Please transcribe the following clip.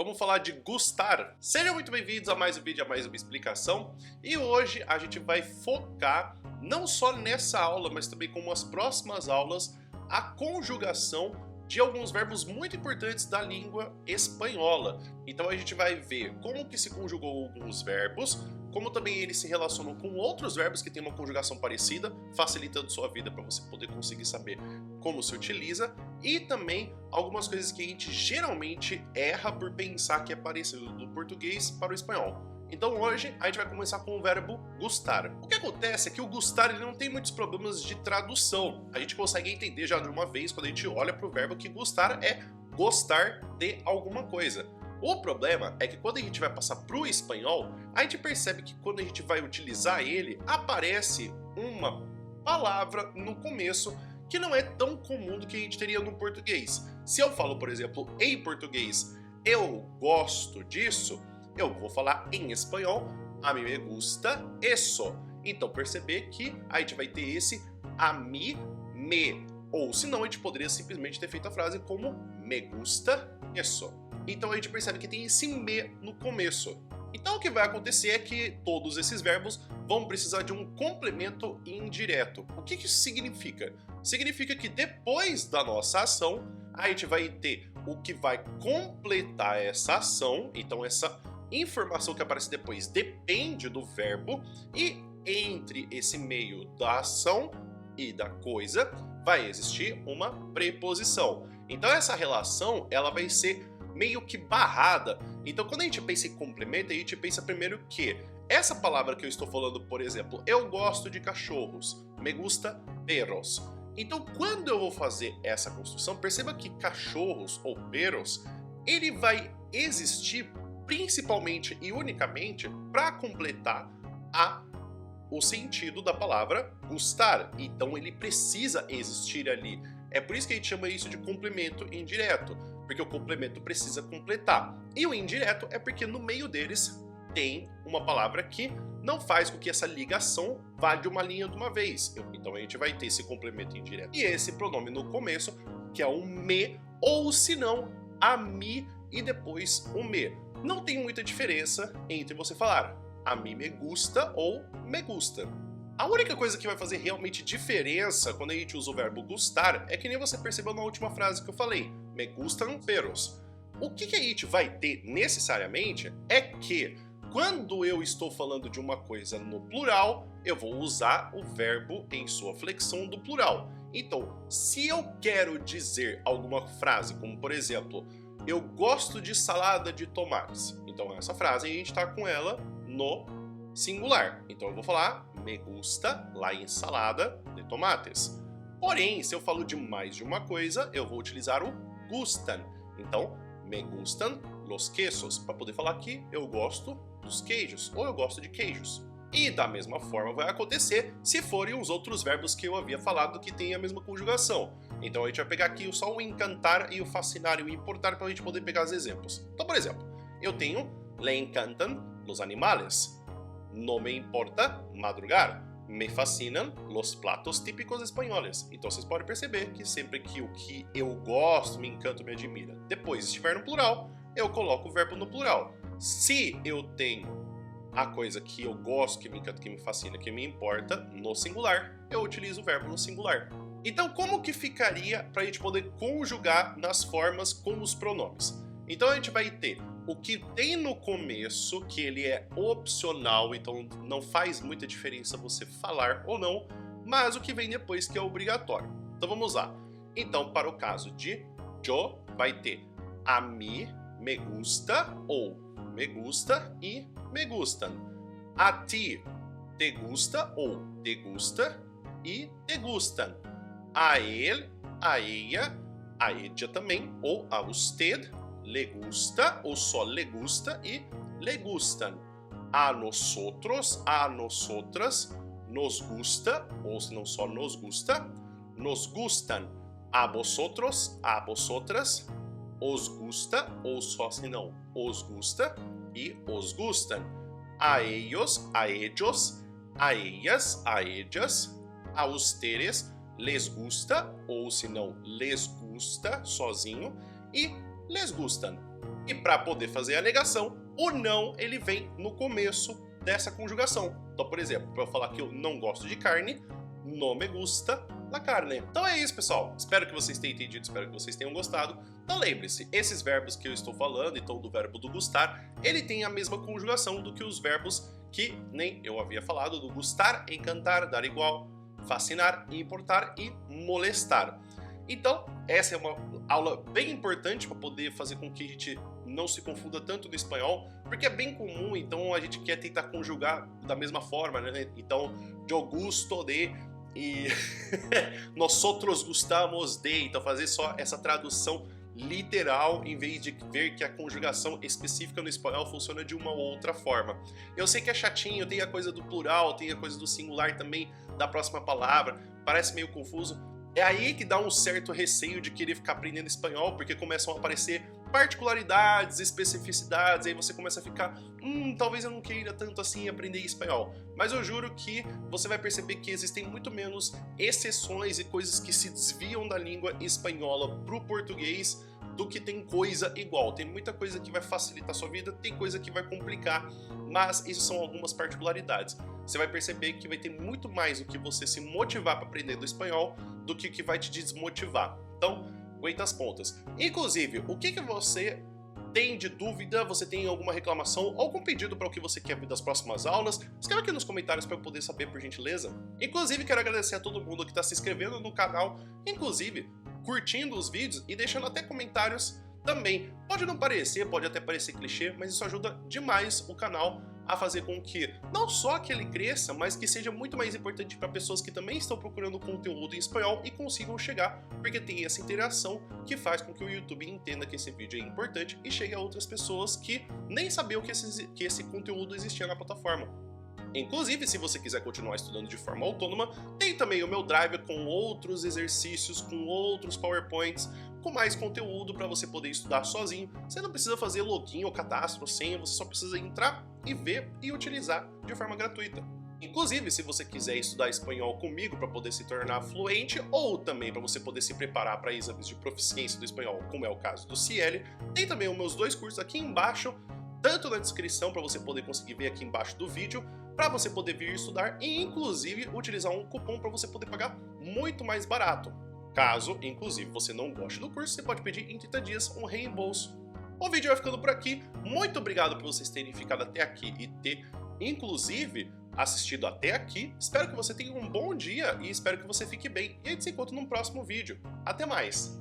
vamos falar de gustar. Sejam muito bem-vindos a mais um vídeo, a mais uma explicação. E hoje a gente vai focar, não só nessa aula, mas também como as próximas aulas, a conjugação de alguns verbos muito importantes da língua espanhola. Então a gente vai ver como que se conjugou alguns verbos, como também eles se relacionam com outros verbos que têm uma conjugação parecida, facilitando sua vida para você poder conseguir saber como se utiliza, e também algumas coisas que a gente geralmente erra por pensar que é parecido do português para o espanhol. Então hoje a gente vai começar com o verbo gustar. O que acontece é que o gustar ele não tem muitos problemas de tradução. A gente consegue entender já de uma vez quando a gente olha para o verbo que gustar é gostar de alguma coisa. O problema é que quando a gente vai passar para o espanhol, a gente percebe que quando a gente vai utilizar ele, aparece uma palavra no começo que não é tão comum do que a gente teria no português. Se eu falo, por exemplo, em português, eu gosto disso, eu vou falar em espanhol, a mí me gusta eso. Então perceber que a gente vai ter esse a mí me, ou senão a gente poderia simplesmente ter feito a frase como me gusta eso. Então a gente percebe que tem esse me no começo. Então o que vai acontecer é que todos esses verbos vão precisar de um complemento indireto. O que isso significa? Significa que depois da nossa ação, a gente vai ter o que vai completar essa ação, então essa informação que aparece depois depende do verbo, e entre esse meio da ação e da coisa vai existir uma preposição. Então essa relação ela vai ser meio que barrada. Então quando a gente pensa em complemento, a gente pensa primeiro que essa palavra que eu estou falando, por exemplo, eu gosto de cachorros, me gusta perros. Então quando eu vou fazer essa construção, perceba que cachorros ou perros, ele vai existir principalmente e unicamente para completar o sentido da palavra gustar. Então ele precisa existir ali. É por isso que a gente chama isso de complemento indireto, porque o complemento precisa completar. E o indireto é porque no meio deles tem uma palavra que não faz com que essa ligação vá de uma linha de uma vez. Então a gente vai ter esse complemento indireto. E esse pronome no começo, que é o me, ou se não, a mí e depois o me. Não tem muita diferença entre você falar a mí me gusta ou me gusta. A única coisa que vai fazer realmente diferença quando a gente usa o verbo gustar é que nem você percebeu na última frase que eu falei, me gustan perros. O que a gente vai ter necessariamente é que quando eu estou falando de uma coisa no plural, eu vou usar o verbo em sua flexão do plural. Então, se eu quero dizer alguma frase, como por exemplo, eu gosto de salada de tomates. Então essa frase a gente está com ela no singular. Então eu vou falar me gusta la ensalada de tomates. Porém, se eu falo de mais de uma coisa, eu vou utilizar o gustan. Então, me gustan los quesos, para poder falar que eu gosto dos queijos, ou eu gosto de queijos. E da mesma forma vai acontecer se forem os outros verbos que eu havia falado que têm a mesma conjugação. Então a gente vai pegar aqui só o encantar e o fascinar e o importar para a gente poder pegar os exemplos. Então, por exemplo, eu tenho le encantan los animales, no me importa madrugar, me fascinan los platos típicos espanhóis. Então vocês podem perceber que sempre que o que eu gosto, me encanta, me admira, depois estiver no plural, eu coloco o verbo no plural. Se eu tenho a coisa que eu gosto, que me encanta, que me fascina, que me importa, no singular, eu utilizo o verbo no singular. Então como que ficaria para a gente poder conjugar nas formas com os pronomes? Então a gente vai ter o que tem no começo, que ele é opcional, então não faz muita diferença você falar ou não, mas o que vem depois que é obrigatório. Então vamos lá. Então para o caso de yo, vai ter a mí me gusta ou me gusta e me gustan. A ti te gusta ou te gusta e te gustan. A él, a ella também, ou a usted, le gusta ou só le gusta e le gustan. A nosotros, a nosotras, nos gusta, ou se não só nos gusta, nos gustan. A vosotros, a vosotras, os gusta, ou só se não, os gusta e os gustan. A ellos, a ellos, a ellas, a ellas, a ustedes, les gusta, ou se não, les gusta, sozinho, e les gustan. E para poder fazer a negação, o não ele vem no começo dessa conjugação. Então, por exemplo, para eu falar que eu não gosto de carne, no me gusta la carne. Então é isso, pessoal. Espero que vocês tenham entendido, espero que vocês tenham gostado. Então lembre-se, esses verbos que eu estou falando, então do verbo do gustar, ele tem a mesma conjugação do que os verbos que nem eu havia falado, do gustar, encantar, dar igual, fascinar, importar e molestar. Então, essa é uma aula bem importante para poder fazer com que a gente não se confunda tanto no espanhol, porque é bem comum, então a gente quer tentar conjugar da mesma forma, né? Então, yo gusto de e nosotros gustamos de, então fazer só essa tradução literal em vez de ver que a conjugação específica no espanhol funciona de uma ou outra forma. Eu sei que é chatinho, tem a coisa do plural, tem a coisa do singular também da próxima palavra, parece meio confuso. É aí que dá um certo receio de querer ficar aprendendo espanhol, porque começam a aparecer particularidades, especificidades, aí você começa a ficar, talvez eu não queira tanto assim aprender espanhol. Mas eu juro que você vai perceber que existem muito menos exceções e coisas que se desviam da língua espanhola pro português do que tem coisa igual. Tem muita coisa que vai facilitar a sua vida, tem coisa que vai complicar, mas isso são algumas particularidades. Você vai perceber que vai ter muito mais o que você se motivar para aprender do espanhol do que o que vai te desmotivar. Então, aguenta as pontas. Inclusive, o que você tem de dúvida, você tem alguma reclamação, algum pedido para o que você quer ver das próximas aulas, escreva aqui nos comentários para eu poder saber, por gentileza. Inclusive, quero agradecer a todo mundo que está se inscrevendo no canal, inclusive curtindo os vídeos e deixando até comentários também. Pode não parecer, pode até parecer clichê, mas isso ajuda demais o canal a fazer com que não só que ele cresça, mas que seja muito mais importante para pessoas que também estão procurando conteúdo em espanhol e consigam chegar, porque tem essa interação que faz com que o YouTube entenda que esse vídeo é importante e chegue a outras pessoas que nem sabiam que esse conteúdo existia na plataforma. Inclusive, se você quiser continuar estudando de forma autônoma, tem também o meu Drive com outros exercícios, com outros PowerPoints, com mais conteúdo para você poder estudar sozinho. Você não precisa fazer login ou cadastro, senha, você só precisa entrar e ver e utilizar de forma gratuita. Inclusive, se você quiser estudar espanhol comigo para poder se tornar fluente ou também para você poder se preparar para exames de proficiência do espanhol, como é o caso do CL, tem também os meus dois cursos aqui embaixo, tanto na descrição para você poder conseguir ver aqui embaixo do vídeo, para você poder vir estudar e inclusive utilizar um cupom para você poder pagar muito mais barato. Caso, inclusive, você não goste do curso, você pode pedir em 30 dias um reembolso. O vídeo vai ficando por aqui. Muito obrigado por vocês terem ficado até aqui e ter, inclusive, assistido até aqui. Espero que você tenha um bom dia e espero que você fique bem. E a gente se encontra num próximo vídeo. Até mais!